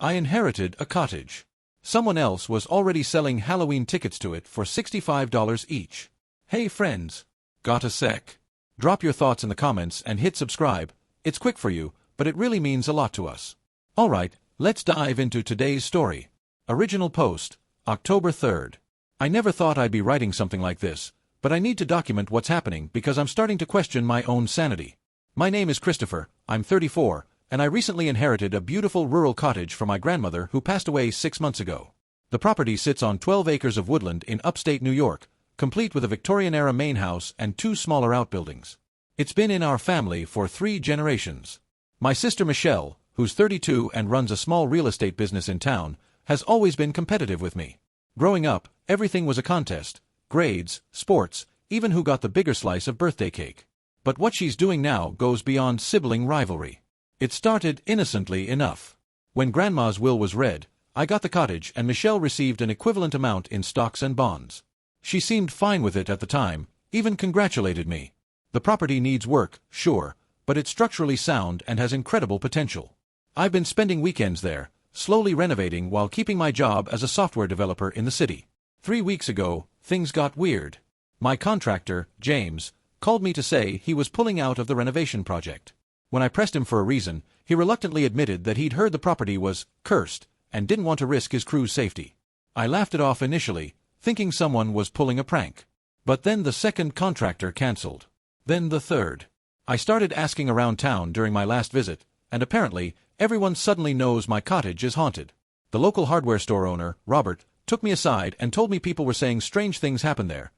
I inherited a cottage. Someone else was already selling Halloween tickets to it for $65 each. Hey friends! Got a sec? Drop your thoughts in the comments and hit subscribe. It's quick for you, but it really means a lot to us. Alright, let's dive into today's story. Original post, October 3rd. I never thought I'd be writing something like this, but I need to document what's happening because I'm starting to question my own sanity. My name is Christopher, I'm 34, and I recently inherited a beautiful rural cottage from my grandmother who passed away 6 months ago. The property sits on 12 acres of woodland in upstate New York, complete with a Victorian-era main house and 2 smaller outbuildings. It's been in our family for 3 generations. My sister Michelle, who's 32 and runs a small real estate business in town, has always been competitive with me. Growing up, everything was a contest: grades, sports, even who got the bigger slice of birthday cake. But what she's doing now goes beyond sibling rivalry. It started innocently enough. When Grandma's will was read, I got the cottage and Michelle received an equivalent amount in stocks and bonds. She seemed fine with it at the time, even congratulated me. The property needs work, sure, but it's structurally sound and has incredible potential. I've been spending weekends there, slowly renovating while keeping my job as a software developer in the city. 3 weeks ago, things got weird. My contractor, James, called me to say he was pulling out of the renovation project. When I pressed him for a reason, he reluctantly admitted that he'd heard the property was cursed and didn't want to risk his crew's safety. I laughed it off initially, thinking someone was pulling a prank. But then the second contractor cancelled. Then the third. I started asking around town during my last visit, and apparently, everyone suddenly knows my cottage is haunted. The local hardware store owner, Robert, took me aside and told me people were saying strange things happened there.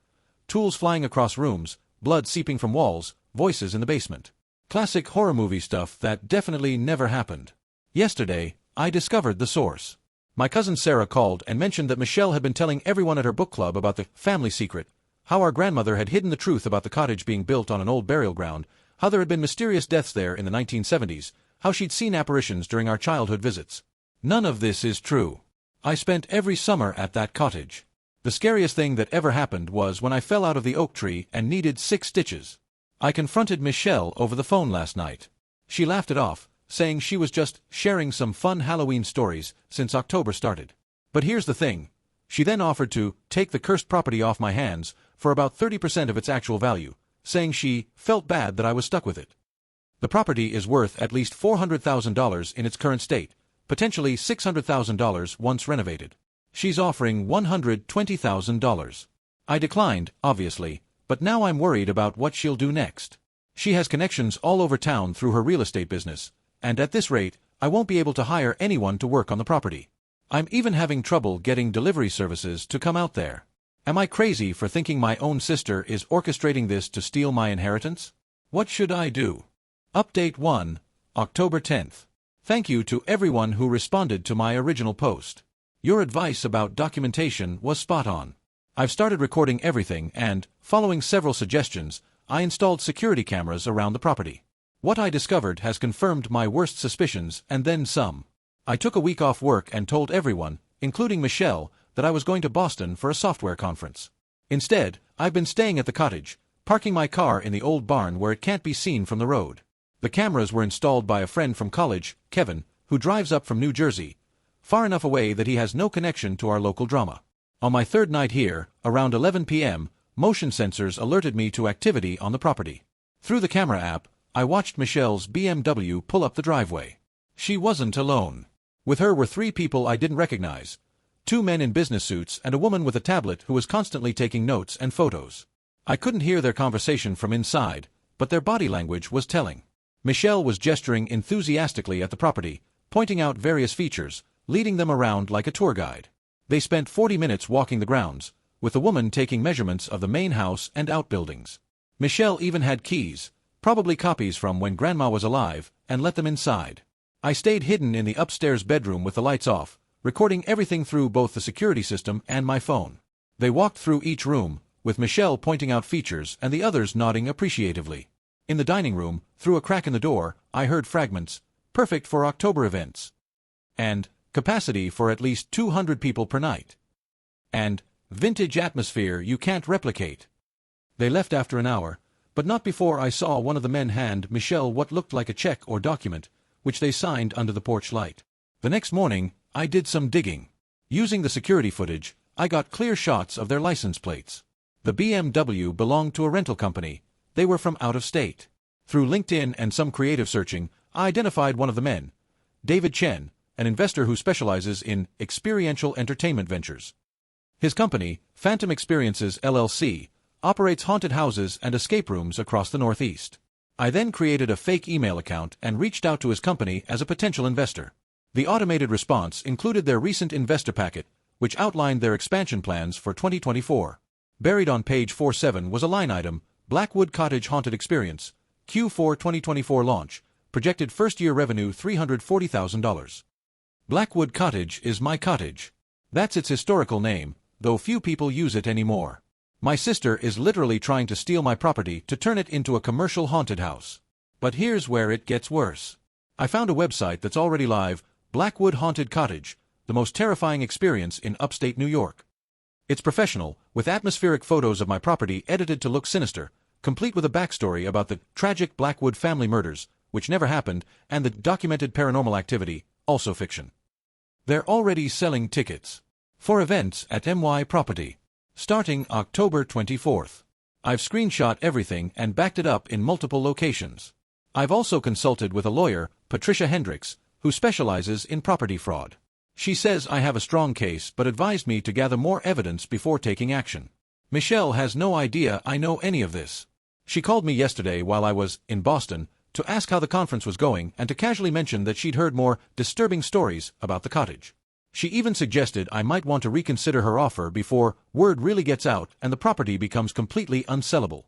Tools flying across rooms, blood seeping from walls, voices in the basement. Classic horror movie stuff that definitely never happened. Yesterday, I discovered the source. My cousin Sarah called and mentioned that Michelle had been telling everyone at her book club about the family secret, how our grandmother had hidden the truth about the cottage being built on an old burial ground, how there had been mysterious deaths there in the 1970s, how she'd seen apparitions during our childhood visits. None of this is true. I spent every summer at that cottage. The scariest thing that ever happened was when I fell out of the oak tree and needed 6 stitches. I confronted Michelle over the phone last night. She laughed it off, saying she was just sharing some fun Halloween stories since October started. But here's the thing. She then offered to take the cursed property off my hands for about 30% of its actual value, saying she felt bad that I was stuck with it. The property is worth at least $400,000 in its current state, potentially $600,000 once renovated. She's offering $120,000. I declined, obviously, but now I'm worried about what she'll do next. She has connections all over town through her real estate business, and at this rate, I won't be able to hire anyone to work on the property. I'm even having trouble getting delivery services to come out there. Am I crazy for thinking my own sister is orchestrating this to steal my inheritance? What should I do? Update 1, October 10th. Thank you to everyone who responded to my original post. Your advice about documentation was spot on. I've started recording everything and, following several suggestions, I installed security cameras around the property. What I discovered has confirmed my worst suspicions and then some. I took a week off work and told everyone, including Michelle, that I was going to Boston for a software conference. Instead, I've been staying at the cottage, parking my car in the old barn where it can't be seen from the road. The cameras were installed by a friend from college, Kevin, who drives up from New Jersey, far enough away that he has no connection to our local drama. On my 3rd night here, around 11 p.m., motion sensors alerted me to activity on the property. Through the camera app, I watched Michelle's BMW pull up the driveway. She wasn't alone. With her were 3 people I didn't recognize. 2 men in business suits and a woman with a tablet who was constantly taking notes and photos. I couldn't hear their conversation from inside, but their body language was telling. Michelle was gesturing enthusiastically at the property, pointing out various features, leading them around like a tour guide. They spent 40 minutes walking the grounds, with the woman taking measurements of the main house and outbuildings. Michelle even had keys, probably copies from when Grandma was alive, and let them inside. I stayed hidden in the upstairs bedroom with the lights off, recording everything through both the security system and my phone. They walked through each room, with Michelle pointing out features and the others nodding appreciatively. In the dining room, through a crack in the door, I heard fragments, perfect for October events. And, capacity for at least 200 people per night. And, vintage atmosphere you can't replicate. They left after an hour, but not before I saw one of the men hand Michelle what looked like a check or document, which they signed under the porch light. The next morning, I did some digging. Using the security footage, I got clear shots of their license plates. The BMW belonged to a rental company. They were from out of state. Through LinkedIn and some creative searching, I identified one of the men, David Chen, an investor who specializes in experiential entertainment ventures. His company, Phantom Experiences LLC, operates haunted houses and escape rooms across the Northeast. I then created a fake email account and reached out to his company as a potential investor. The automated response included their recent investor packet, which outlined their expansion plans for 2024. Buried on page 47 was a line item, Blackwood Cottage Haunted Experience, Q4 2024 launch, projected first-year revenue $340,000. Blackwood Cottage is my cottage. That's its historical name, though few people use it anymore. My sister is literally trying to steal my property to turn it into a commercial haunted house. But here's where it gets worse. I found a website that's already live, Blackwood Haunted Cottage, the most terrifying experience in upstate New York. It's professional, with atmospheric photos of my property edited to look sinister, complete with a backstory about the tragic Blackwood family murders, which never happened, and the documented paranormal activity, also fiction. They're already selling tickets for events at MY Property, starting October 24th. I've screenshot everything and backed it up in multiple locations. I've also consulted with a lawyer, Patricia Hendricks, who specializes in property fraud. She says I have a strong case but advised me to gather more evidence before taking action. Michelle has no idea I know any of this. She called me yesterday while I was in Boston to ask how the conference was going and to casually mention that she'd heard more disturbing stories about the cottage. She even suggested I might want to reconsider her offer before word really gets out and the property becomes completely unsellable.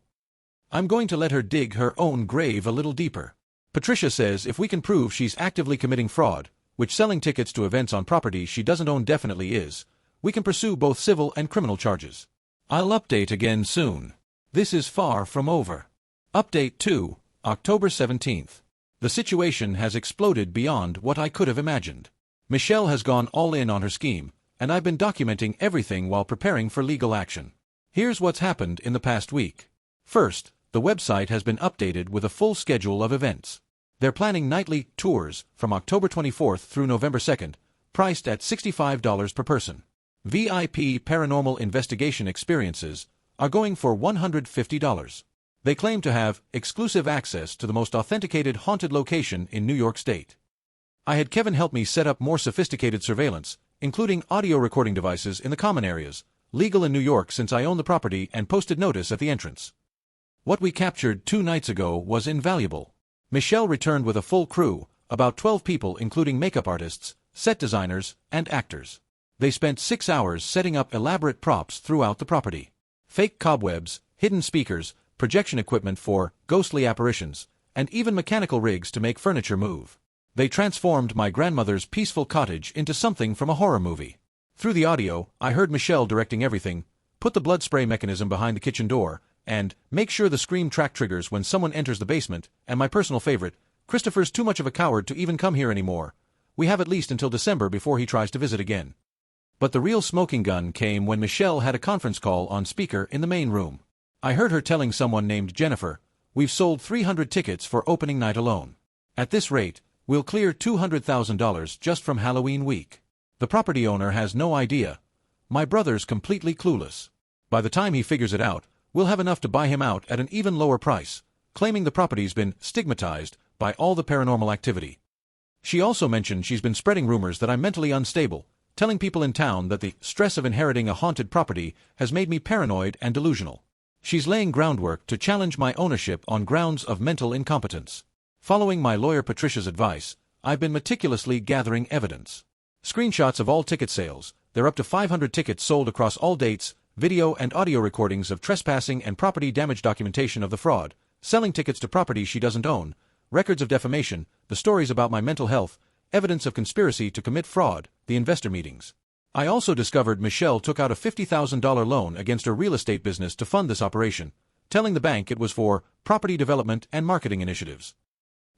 I'm going to let her dig her own grave a little deeper. Patricia says if we can prove she's actively committing fraud, which selling tickets to events on property she doesn't own definitely is, we can pursue both civil and criminal charges. I'll update again soon. This is far from over. Update 2, October 17th. The situation has exploded beyond what I could have imagined. Michelle has gone all in on her scheme, and I've been documenting everything while preparing for legal action. Here's what's happened in the past week. First, the website has been updated with a full schedule of events. They're planning nightly tours from October 24th through November 2nd, priced at $65 per person. VIP paranormal investigation experiences are going for $150. They claim to have exclusive access to the most authenticated haunted location in New York State. I had Kevin help me set up more sophisticated surveillance, including audio recording devices in the common areas, legal in New York since I own the property, and posted notice at the entrance. What we captured 2 nights ago was invaluable. Michelle returned with a full crew, about 12 people including makeup artists, set designers, and actors. They spent 6 hours setting up elaborate props throughout the property. Fake cobwebs, hidden speakers, projection equipment for ghostly apparitions, and even mechanical rigs to make furniture move. They transformed my grandmother's peaceful cottage into something from a horror movie. Through the audio, I heard Michelle directing everything: put the blood spray mechanism behind the kitchen door, and make sure the scream track triggers when someone enters the basement, and my personal favorite, Christopher's too much of a coward to even come here anymore. We have at least until December before he tries to visit again. But the real smoking gun came when Michelle had a conference call on speaker in the main room. I heard her telling someone named Jennifer, "We've sold 300 tickets for opening night alone. At this rate, we'll clear $200,000 just from Halloween week." The property owner has no idea. My brother's completely clueless. By the time he figures it out, we'll have enough to buy him out at an even lower price, claiming the property's been stigmatized by all the paranormal activity. She also mentioned she's been spreading rumors that I'm mentally unstable, telling people in town that the stress of inheriting a haunted property has made me paranoid and delusional. She's laying groundwork to challenge my ownership on grounds of mental incompetence. Following my lawyer Patricia's advice, I've been meticulously gathering evidence. Screenshots of all ticket sales. They're up to 500 tickets sold across all dates, video and audio recordings of trespassing and property damage, documentation of the fraud, selling tickets to property she doesn't own, records of defamation, the stories about my mental health, evidence of conspiracy to commit fraud, the investor meetings. I also discovered Michelle took out a $50,000 loan against her real estate business to fund this operation, telling the bank it was for property development and marketing initiatives.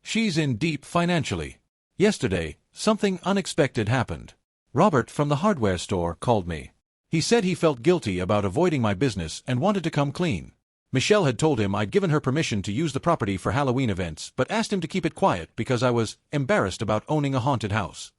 She's in deep financially. Yesterday, something unexpected happened. Robert from the hardware store called me. He said he felt guilty about avoiding my business and wanted to come clean. Michelle had told him I'd given her permission to use the property for Halloween events but asked him to keep it quiet because I was embarrassed about owning a haunted house.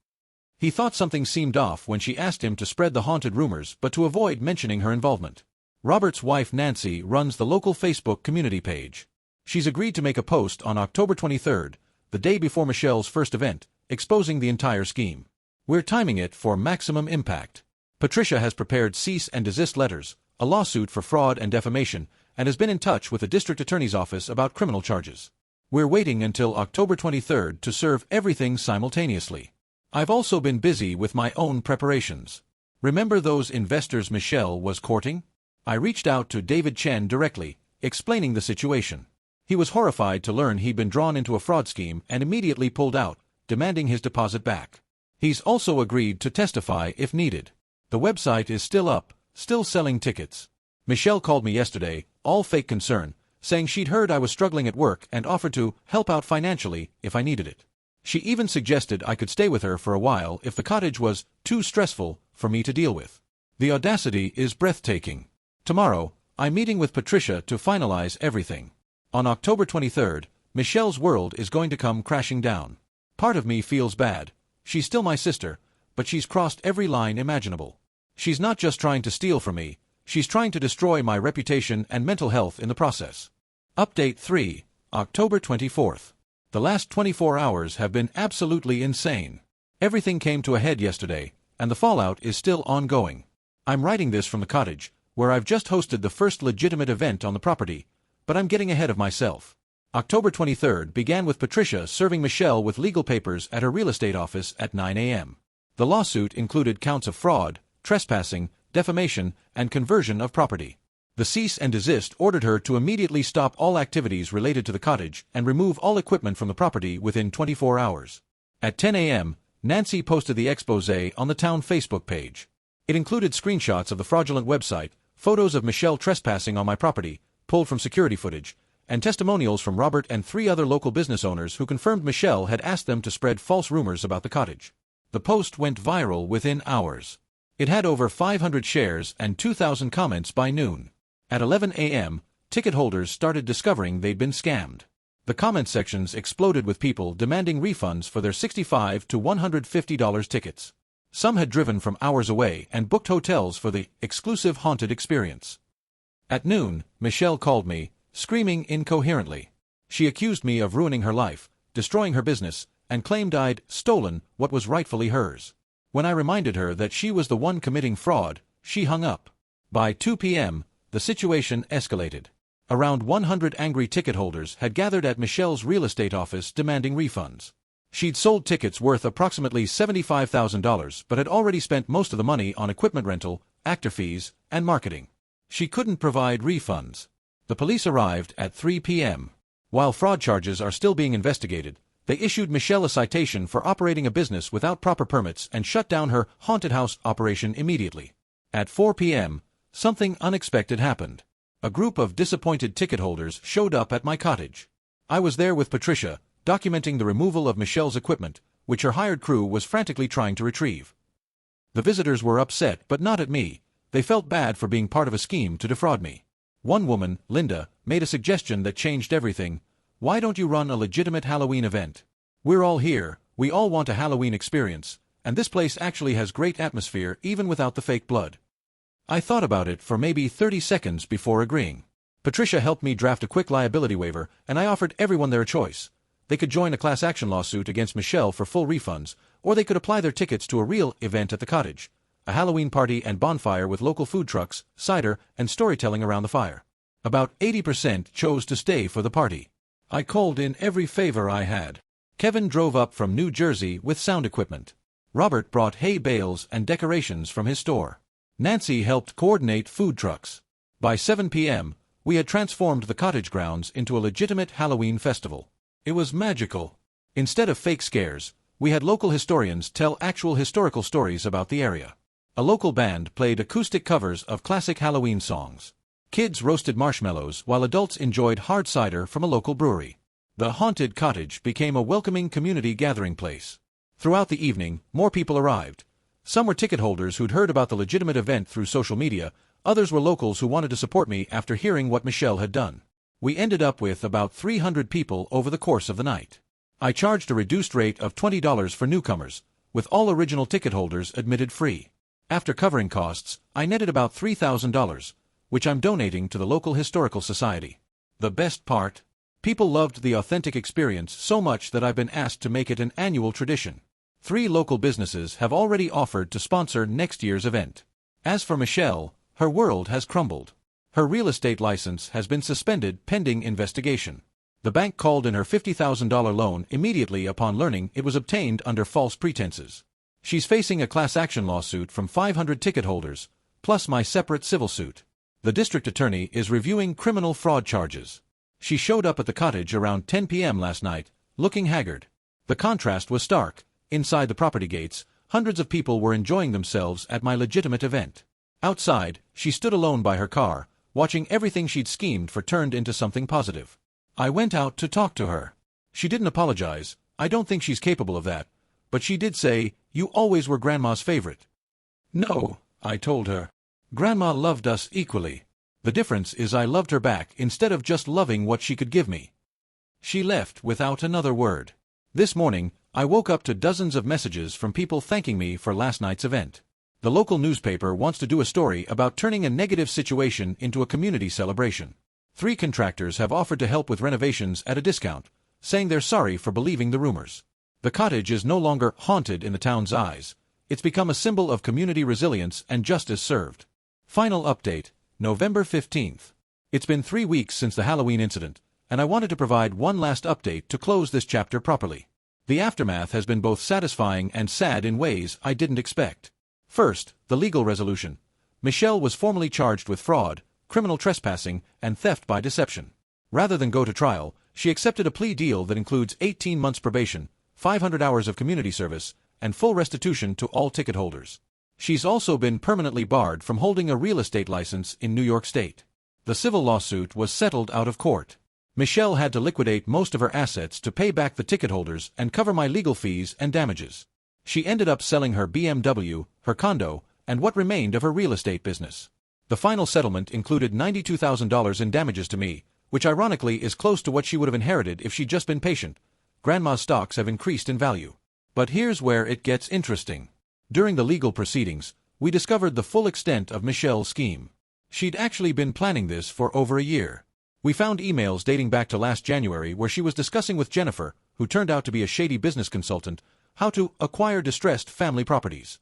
He thought something seemed off when she asked him to spread the haunted rumors but to avoid mentioning her involvement. Robert's wife Nancy runs the local Facebook community page. She's agreed to make a post on October 23rd, the day before Michelle's first event, exposing the entire scheme. We're timing it for maximum impact. Patricia has prepared cease and desist letters, a lawsuit for fraud and defamation, and has been in touch with the district attorney's office about criminal charges. We're waiting until October 23rd to serve everything simultaneously. I've also been busy with my own preparations. Remember those investors Michelle was courting? I reached out to David Chen directly, explaining the situation. He was horrified to learn he'd been drawn into a fraud scheme and immediately pulled out, demanding his deposit back. He's also agreed to testify if needed. The website is still up, still selling tickets. Michelle called me yesterday, all fake concern, saying she'd heard I was struggling at work and offered to help out financially if I needed it. She even suggested I could stay with her for a while if the cottage was too stressful for me to deal with. The audacity is breathtaking. Tomorrow, I'm meeting with Patricia to finalize everything. On October 23rd, Michelle's world is going to come crashing down. Part of me feels bad. She's still my sister, but she's crossed every line imaginable. She's not just trying to steal from me, she's trying to destroy my reputation and mental health in the process. Update 3, October 24th. The last 24 hours have been absolutely insane. Everything came to a head yesterday, and the fallout is still ongoing. I'm writing this from the cottage, where I've just hosted the first legitimate event on the property, but I'm getting ahead of myself. October 23rd began with Patricia serving Michelle with legal papers at her real estate office at 9 a.m. The lawsuit included counts of fraud, trespassing, defamation, and conversion of property. The cease and desist ordered her to immediately stop all activities related to the cottage and remove all equipment from the property within 24 hours. At 10 a.m., Nancy posted the exposé on the town Facebook page. It included screenshots of the fraudulent website, photos of Michelle trespassing on my property, pulled from security footage, and testimonials from Robert and 3 other local business owners who confirmed Michelle had asked them to spread false rumors about the cottage. The post went viral within hours. It had over 500 shares and 2,000 comments by noon. At 11 a.m., ticket holders started discovering they'd been scammed. The comment sections exploded with people demanding refunds for their $65 to $150 tickets. Some had driven from hours away and booked hotels for the exclusive haunted experience. At noon, Michelle called me, screaming incoherently. She accused me of ruining her life, destroying her business, and claimed I'd stolen what was rightfully hers. When I reminded her that she was the one committing fraud, she hung up. By 2 p.m., the situation escalated. Around 100 angry ticket holders had gathered at Michelle's real estate office demanding refunds. She'd sold tickets worth approximately $75,000 but had already spent most of the money on equipment rental, actor fees, and marketing. She couldn't provide refunds. The police arrived at 3 p.m. While fraud charges are still being investigated, they issued Michelle a citation for operating a business without proper permits and shut down her haunted house operation immediately. At 4 p.m., something unexpected happened. A group of disappointed ticket holders showed up at my cottage. I was there with Patricia, documenting the removal of Michelle's equipment, which her hired crew was frantically trying to retrieve. The visitors were upset, but not at me. They felt bad for being part of a scheme to defraud me. One woman, Linda, made a suggestion that changed everything. Why don't you run a legitimate Halloween event? We're all here, we all want a Halloween experience, and this place actually has great atmosphere even without the fake blood. I thought about it for maybe 30 seconds before agreeing. Patricia helped me draft a quick liability waiver, and I offered everyone their choice. They could join a class action lawsuit against Michelle for full refunds, or they could apply their tickets to a real event at the cottage, a Halloween party and bonfire with local food trucks, cider, and storytelling around the fire. About 80% chose to stay for the party. I called in every favor I had. Kevin drove up from New Jersey with sound equipment. Robert brought hay bales and decorations from his store. Nancy helped coordinate food trucks. By 7 p.m., we had transformed the cottage grounds into a legitimate Halloween festival. It was magical. Instead of fake scares, we had local historians tell actual historical stories about the area. A local band played acoustic covers of classic Halloween songs. Kids roasted marshmallows while adults enjoyed hard cider from a local brewery. The haunted cottage became a welcoming community gathering place. Throughout the evening, more people arrived. Some were ticket holders who'd heard about the legitimate event through social media, others were locals who wanted to support me after hearing what Michelle had done. We ended up with about 300 people over the course of the night. I charged a reduced rate of $20 for newcomers, with all original ticket holders admitted free. After covering costs, I netted about $3,000, which I'm donating to the local historical society. The best part? People loved the authentic experience so much that I've been asked to make it an annual tradition. 3 local businesses have already offered to sponsor next year's event. As for Michelle, her world has crumbled. Her real estate license has been suspended pending investigation. The bank called in her $50,000 loan immediately upon learning it was obtained under false pretenses. She's facing a class action lawsuit from 500 ticket holders, plus my separate civil suit. The district attorney is reviewing criminal fraud charges. She showed up at the cottage around 10 p.m. last night, looking haggard. The contrast was stark. Inside the property gates, hundreds of people were enjoying themselves at my legitimate event. Outside, she stood alone by her car, watching everything she'd schemed for turned into something positive. I went out to talk to her. She didn't apologize. I don't think she's capable of that. But she did say, "You always were Grandma's favorite." No, I told her. Grandma loved us equally. The difference is I loved her back instead of just loving what she could give me. She left without another word. This morning, I woke up to dozens of messages from people thanking me for last night's event. The local newspaper wants to do a story about turning a negative situation into a community celebration. 3 contractors have offered to help with renovations at a discount, saying they're sorry for believing the rumors. The cottage is no longer haunted in the town's eyes. It's become a symbol of community resilience and justice served. Final update, November 15th. It's been 3 weeks since the Halloween incident, and I wanted to provide one last update to close this chapter properly. The aftermath has been both satisfying and sad in ways I didn't expect. First, the legal resolution. Michelle was formally charged with fraud, criminal trespassing, and theft by deception. Rather than go to trial, she accepted a plea deal that includes 18 months probation, 500 hours of community service, and full restitution to all ticket holders. She's also been permanently barred from holding a real estate license in New York State. The civil lawsuit was settled out of court. Michelle had to liquidate most of her assets to pay back the ticket holders and cover my legal fees and damages. She ended up selling her BMW, her condo, and what remained of her real estate business. The final settlement included $92,000 in damages to me, which ironically is close to what she would have inherited if she'd just been patient. Grandma's stocks have increased in value. But here's where it gets interesting. During the legal proceedings, we discovered the full extent of Michelle's scheme. She'd actually been planning this for over a year. We found emails dating back to last January where she was discussing with Jennifer, who turned out to be a shady business consultant, how to acquire distressed family properties.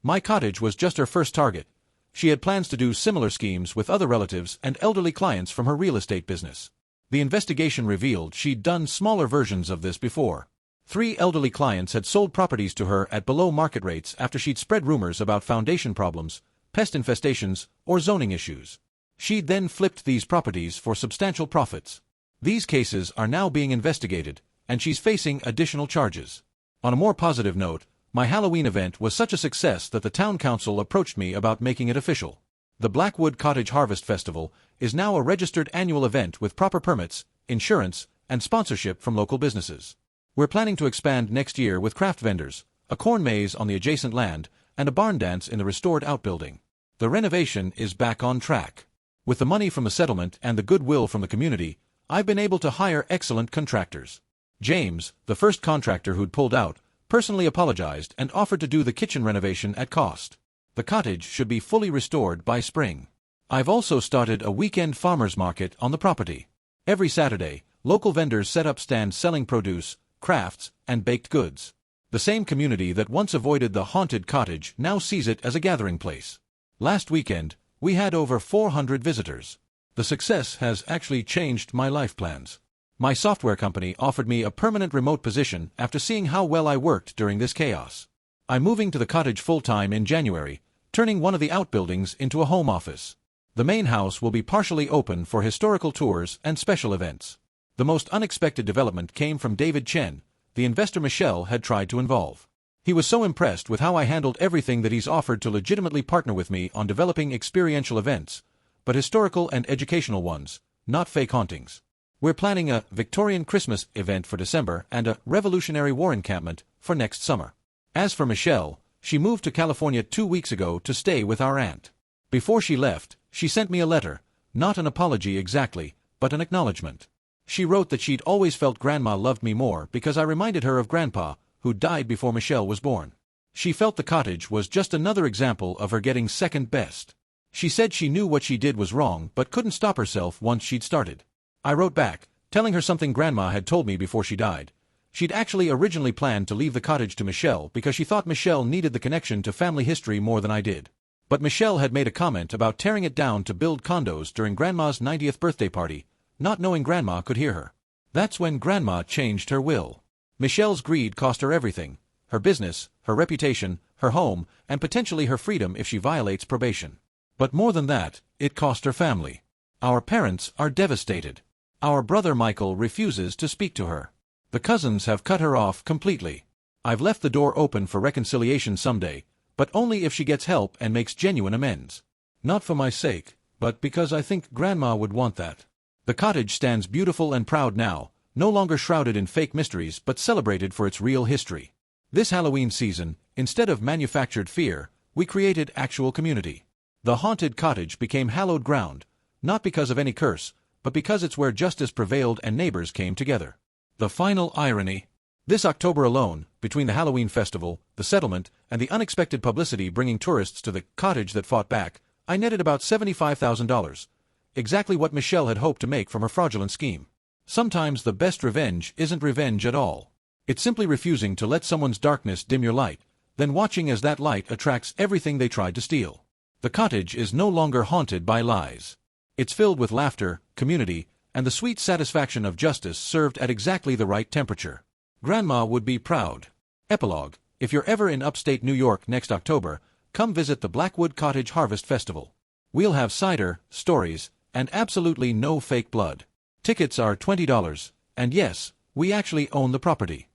My cottage was just her first target. She had plans to do similar schemes with other relatives and elderly clients from her real estate business. The investigation revealed she'd done smaller versions of this before. 3 elderly clients had sold properties to her at below market rates after she'd spread rumors about foundation problems, pest infestations, or zoning issues. She'd then flipped these properties for substantial profits. These cases are now being investigated, and she's facing additional charges. On a more positive note, my Halloween event was such a success that the town council approached me about making it official. The Blackwood Cottage Harvest Festival is now a registered annual event with proper permits, insurance, and sponsorship from local businesses. We're planning to expand next year with craft vendors, a corn maze on the adjacent land, and a barn dance in the restored outbuilding. The renovation is back on track. With the money from the settlement and the goodwill from the community, I've been able to hire excellent contractors. James, the first contractor who'd pulled out, personally apologized and offered to do the kitchen renovation at cost. The cottage should be fully restored by spring. I've also started a weekend farmers market on the property. Every Saturday, local vendors set up stands selling produce, crafts, and baked goods. The same community that once avoided the haunted cottage now sees it as a gathering place. Last weekend, we had over 400 visitors. The success has actually changed my life plans. My software company offered me a permanent remote position after seeing how well I worked during this chaos. I'm moving to the cottage full-time in January, turning one of the outbuildings into a home office. The main house will be partially open for historical tours and special events. The most unexpected development came from David Chen, the investor Michelle had tried to involve. He was so impressed with how I handled everything that he's offered to legitimately partner with me on developing experiential events, but historical and educational ones, not fake hauntings. We're planning a Victorian Christmas event for December and a Revolutionary War encampment for next summer. As for Michelle, she moved to California 2 weeks ago to stay with our aunt. Before she left, she sent me a letter, not an apology exactly, but an acknowledgement. She wrote that she'd always felt Grandma loved me more because I reminded her of Grandpa, who died before Michelle was born. She felt the cottage was just another example of her getting second best. She said she knew what she did was wrong but couldn't stop herself once she'd started. I wrote back, telling her something Grandma had told me before she died. She'd actually originally planned to leave the cottage to Michelle because she thought Michelle needed the connection to family history more than I did. But Michelle had made a comment about tearing it down to build condos during Grandma's 90th birthday party, not knowing Grandma could hear her. That's when Grandma changed her will. Michelle's greed cost her everything: her business, her reputation, her home, and potentially her freedom if she violates probation. But more than that, it cost her family. Our parents are devastated. Our brother Michael refuses to speak to her. The cousins have cut her off completely. I've left the door open for reconciliation someday, but only if she gets help and makes genuine amends. Not for my sake, but because I think Grandma would want that. The cottage stands beautiful and proud now, no longer shrouded in fake mysteries but celebrated for its real history. This Halloween season, instead of manufactured fear, we created actual community. The haunted cottage became hallowed ground, not because of any curse, but because it's where justice prevailed and neighbors came together. The final irony. This October alone, between the Halloween festival, the settlement, and the unexpected publicity bringing tourists to the cottage that fought back, I netted about $75,000. Exactly what Michelle had hoped to make from her fraudulent scheme. Sometimes the best revenge isn't revenge at all. It's simply refusing to let someone's darkness dim your light, then watching as that light attracts everything they tried to steal. The cottage is no longer haunted by lies. It's filled with laughter, community, and the sweet satisfaction of justice served at exactly the right temperature. Grandma would be proud. Epilogue: if you're ever in upstate New York next October, come visit the Blackwood Cottage Harvest Festival. We'll have cider, stories, and absolutely no fake blood. Tickets are $20, and yes, we actually own the property.